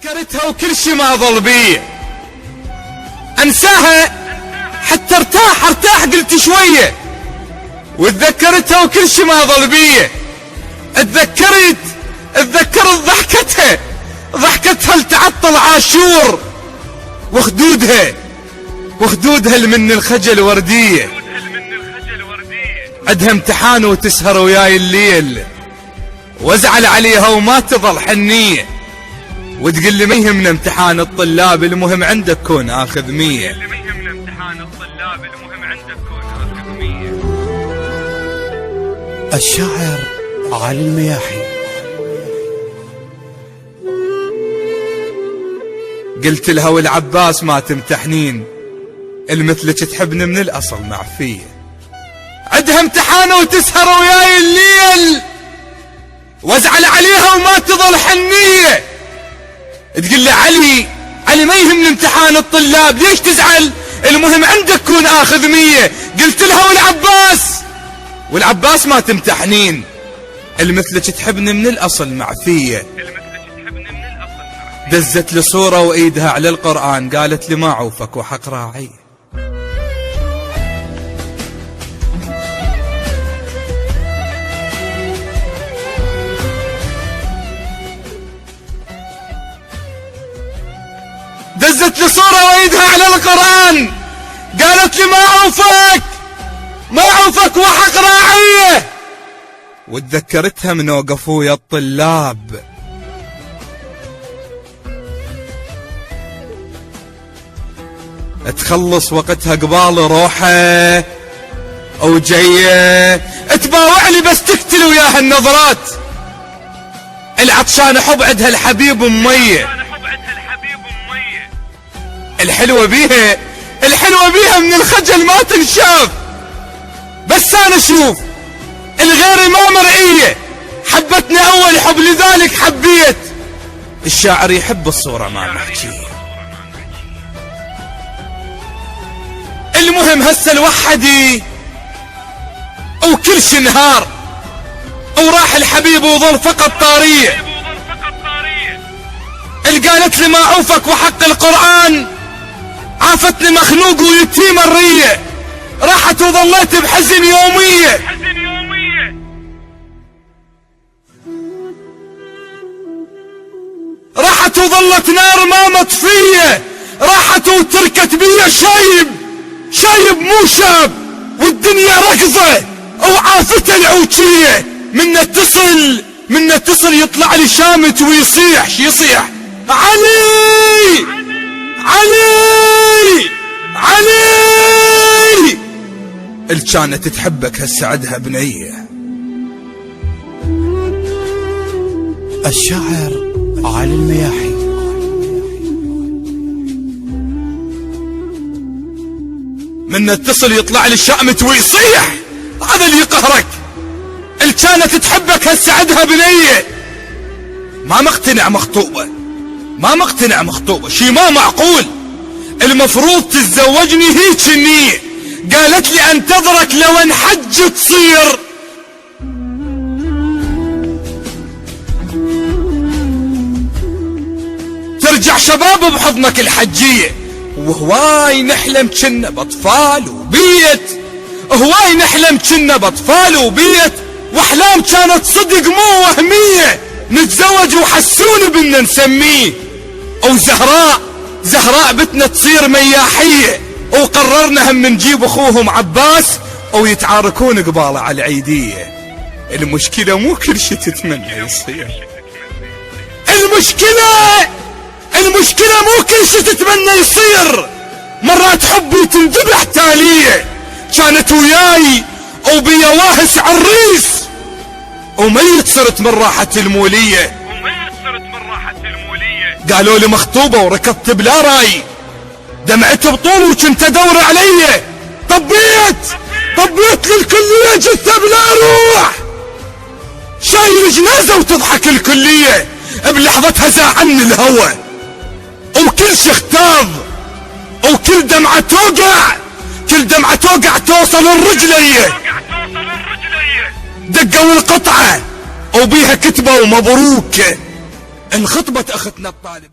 ذكرتها وكل شي ما ظل بيه انساها حتى ارتاح قلت شوية، وتذكرتها وكل شي ما ظل بيه. اتذكرت ضحكتها لتعطل عاشور، وخدودها من الخجل وردية. عدها امتحان وتسهر وياي الليل، وازعل عليها وما تظل حنية، وتقول لي ما يهمنا امتحان الطلاب، المهم عندك كون اخذ 100. الشاعر علي المياحي. قلت لها والعباس ما تمتحنين، المثلك تحبني من الاصل معفية. عدها امتحانه وتسهر وياي الليل، وازعل عليها وما تظل حنية. تقول لي علي ما يهمني امتحان الطلاب، ليش تزعل؟ المهم عندك كون اخذ 100. قلت لها والعباس ما تمتحنين، المثلك تحبني من الاصل معفية. دزت لي صورة وايدها على القرآن، قالت لي ما عوفك وحق راعي. دزت لي صورة وايدها على القرآن، قالت لي ما عوفك وحق راعية. وتذكرتها من وقفوا يا الطلاب، تخلص وقتها قبال روحه او جايه تباوع لي بس تقتل وياها النظرات. العطشانة حب عدها الحبيب مية، الحلوة بيها من الخجل ما تنشاف. بس انا اشوف الغير ما مرئية، حبتني اول حب لذلك حبيت. الشاعر يحب الصورة ما محكية. المهم هسه الوحدي وكل شي نهار، وراح الحبيب وظل فقط طارية. قالت لي ما عوفك وحق القرآن، عافتني مخنوق ويتيم الرية. راحت وظليت بحزن يومية، راحت وظلت نار ما مطفية. راحت وتركت بيا شايب مو شاب، والدنيا ركضة وعافته العوجية. من اتصل يطلع لي شامت ويصيح علي اللي كانت تحبك هسه عدها بنية. الشاعر علي المياحي. من اتصل يطلع لي شامت ويصيح، هذا اللي يقهرك. اللي كانت تحبك هسه عدها بنية. ما مقتنع مخطوبة، شي ما معقول. المفروض تتزوجني هيك النية. قالت لي انتظرك لو انحج تصير. ترجع شباب بحضنك الحجية، وهواي نحلم كنا بأطفال وبيت، واحلام كانت صدق مو وهمية. نتزوج وحسوني بدنا نسميه. زهراء بتنا تصير مياحية، وقررنا هم نجيب اخوهم عباس ويتعاركون قباله على العيدية. المشكلة مو كل شي تتمنى يصير. المشكلة مو كل شي تتمنى يصير. مرات حبي تنذبح تالية. كانت وياي وبيا واهس عريس، وميت صرت من راحة المولية. قالوا لي مخطوبة وركضت بلا راي، دمعت بطول وكنت ادور علي. طبيت للكلية جثة بلا روح، شايل جنازة وتضحك الكلية. بلحظتها زاعني الهوى، وكل شي اختاض، وكل دمعة توقع توصل الرجلية. دقوا القطعة وبيها كتبة ومبروك، انخطبت اختنا الطالب.